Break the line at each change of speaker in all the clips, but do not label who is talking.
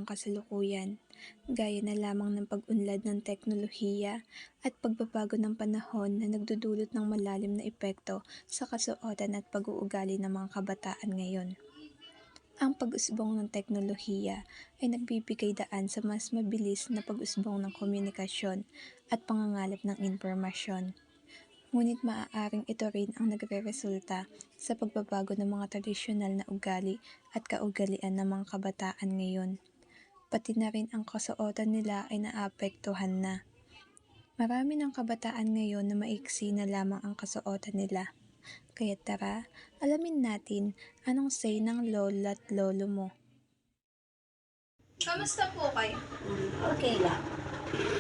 kasalukuyan, gaya na lamang ng pag-unlad ng teknolohiya at pagbabago ng panahon na nagdudulot ng malalim na epekto sa kasuotan at pag-uugali ng mga kabataan ngayon. Ang pag-usbong ng teknolohiya ay nagbibigay daan sa mas mabilis na pag-usbong ng komunikasyon at pangangalap ng impormasyon. Ngunit maaaring ito rin ang nagreresulta sa pagbabago ng mga tradisyonal na ugali at kaugalian ng mga kabataan ngayon. Pati na rin ang kasuotan nila ay naapektuhan na. Marami ng kabataan ngayon na maiksi na lamang ang kasuotan nila. Kaya tara, alamin natin anong say ng lola at lolo mo.
Kamusta po kayo?
Okay lang.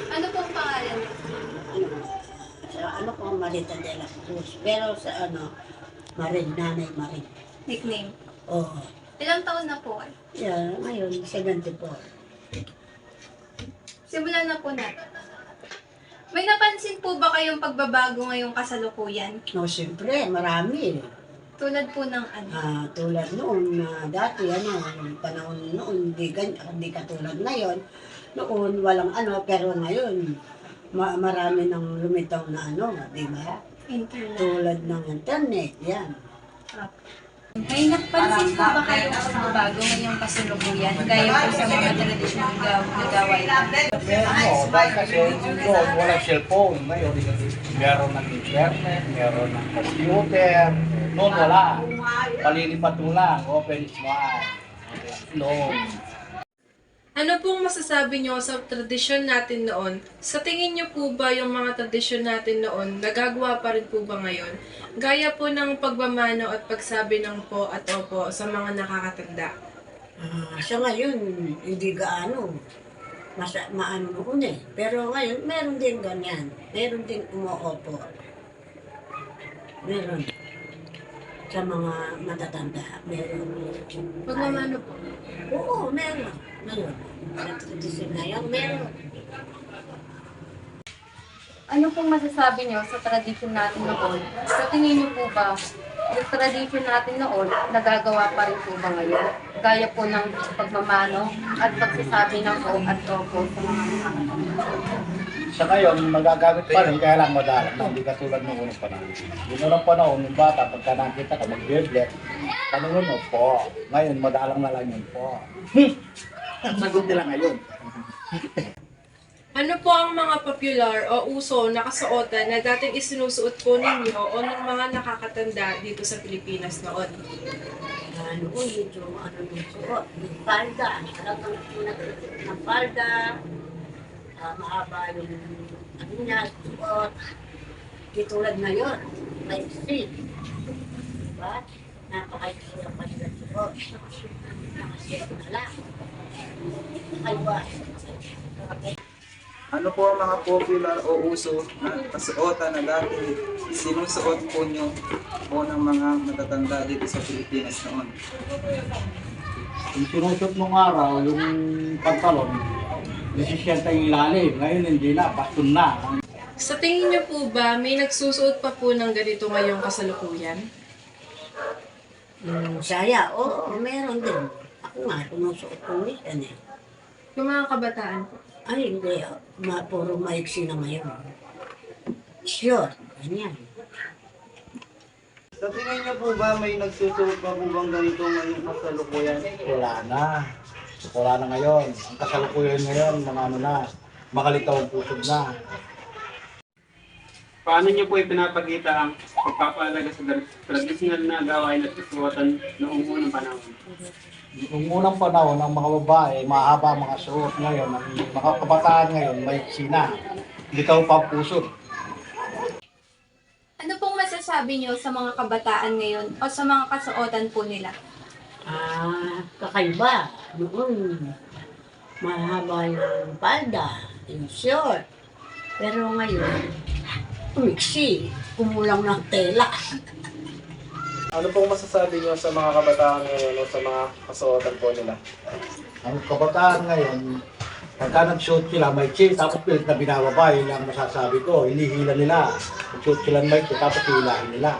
Ano pong pangalan niyo?
Ko, Marita de la Cruz. Pero Marin, nanay Marin.
Nickname?
Oo.
Ilang taon na po kayo?
Yeah, ngayon, 74.
Simulan na po natin. May napansin po ba kayong pagbabago ngayong kasalukuyan?
No, siyempre, marami.
Tulad po ng ano?
Tulad noon, dati, yung panahon noon, hindi katulad ngayon. Noon, walang pero ngayon, marami nang lumitaw na di ba?
Internet.
Tulad ng internet, yan.
May napansin po ba kayong pagbabago ngayong kasalukuyan? Gaya po sa mga tradisyonal na gawain?
Dahil kasi doon walang cellphone. Ngayon, meron ng internet, meron ng computer. Noon wala. Palilipat mo lang, open smart. No.
Ano pong masasabi nyo sa tradisyon natin noon? Sa tingin nyo po ba yung mga tradisyon natin noon, nagagawa pa rin po ba ngayon? Gaya po ng pagmamano at pagsabi ng po at opo sa mga nakakatanda.
Sa ngayon, hindi gaano. Maano noon Pero ngayon, meron din ganyan. Meron din umuopo. Meron. Sa mga matatanda, meron.
Pagmamano po.
Oo, meron. Ngayon, sa tradisyon ngayon, meron.
Ano pong masasabi niyo sa tradisyon natin noon? Sa tingin niyo po ba, yung tradisyon natin noon, nagagawa pa rin po ba ngayon? Gaya po ng pagmamano at pagsasabi ng o at opo sa mga nakakatanda.
Sa ngayon, magagamit pa rin, kaya lang madalang na. Hindi katulad ng unang panahon. Yung unang panahon, yung bata, pagka nakita ka, mag-beardlet, tanongin mo po. Ngayon, madalang na lang yun po. Sagot nila ngayon.
Ano po ang mga popular o uso na kasuotan na dating isinusuot po ninyo o ng mga nakakatanda dito sa Pilipinas noon?
Noon, yung suot, yung palda, talagang ng palda, mahaba yung niya, suot. Di tulad ngayon, may street. Diba? Napakaiksi ang palda suot. Nakasuot na lang. Nakaiba.
Ano po ang mga popular o uso na kasuotan na dati sinusuot po nyo o ng mga matatanda dito sa Pilipinas noon?
Yung sinusot nung araw, yung pantalon, nasisyenta yung ilalim. Ngayon hindi na, baston na.
Sa tingin niyo po ba, may nagsusuot pa po ng ganito ngayong kasalukuyan?
Saya, oo, meron din. Ako nga, tumusuot ko minsan
Yung mga kabataan po.
Ay, hindi. Puro maiksi na ngayon. Sure, ganyan.
Sa tingin niyo po ba may nagsusuot pa po bang ganito ngayong kasalukuyan?
Wala na. Wala na ngayon. Ang kasalukuyan ngayon, mga makalitaw ang pusod na.
Paano niyo po ipinapakita ang pagpapalaga sa tradisyonal na gawain at kasuotan noong unang panahon?
Noong unang panahon, ang mga babae, mahaba mga suot ngayon, ang mga kabataan ngayon, may sina. Litaw pa ang pusod.
Ano pong masasabi niyo sa mga kabataan ngayon o sa mga kasuotan po nila?
Kakaiba. Noon, mahaba yung palda, yung short. Pero ngayon, umiksi, kumulang ng tela.
Ano pong masasabi niyo sa mga kabataan ngayon o sa mga kasuotan po nila?
Ang kabataan ngayon, pagka nag-shoot sila, may chin, tapos pilit na binababa, yun lang masasabi ko, hinihila nila. Nag-shoot sila may chin, tapos hilahin nila.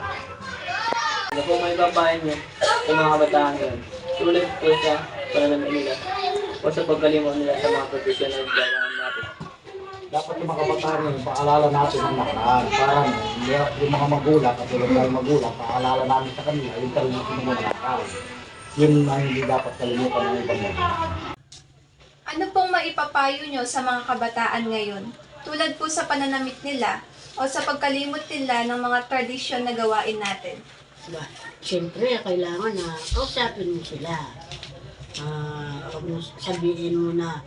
Ano po may babae niyo sa mga kabataan ngayon? Sulit po siya para naman nila.
o sa pagkalimot nila sa mga tradisyonal na gawain natin.
Dapat yung mga kabataan yun, paalala natin ang nakaraan. Parang yung mga magulang, at yung mga magulang, paalala namin sa kanila, yung tradisyon ng mga nakaraan. Yun ang hindi dapat kalimutan ng ibang mga.
Ano pong maipapayo nyo sa mga kabataan ngayon? Tulad po sa pananamit nila o sa pagkalimot nila ng mga tradisyon na gawain natin?
Ba, siyempre, kailangan na kausapin mo sila. Huwag mo sabihin mo na,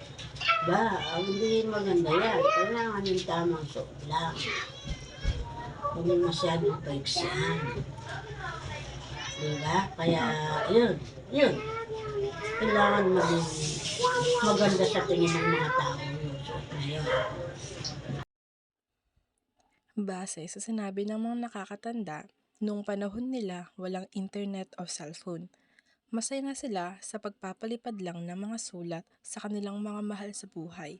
hindi maganda yan. Kailangan yung tamang suot lang. Huwag mo masyadong paiksihan. Diba? Kaya, yun. Kailangan maging maganda sa tingin ng mga tao yung suot na yun.
Base sa sinabi ng mga nakakatanda, noong panahon nila walang internet o cellphone. Masaya na sila sa pagpapalipad lang ng mga sulat sa kanilang mga mahal sa buhay.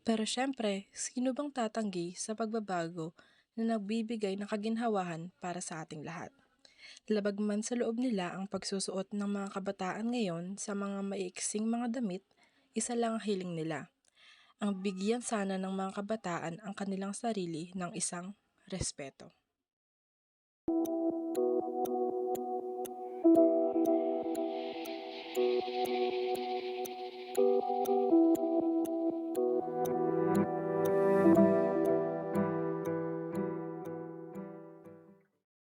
Pero syempre, sino bang tatanggi sa pagbabago na nagbibigay ng kaginhawahan para sa ating lahat? Labag man sa loob nila ang pagsusuot ng mga kabataan ngayon sa mga maiiksing mga damit, isa lang ang hiling nila. Ang bigyan sana ng mga kabataan ang kanilang sarili ng isang respeto.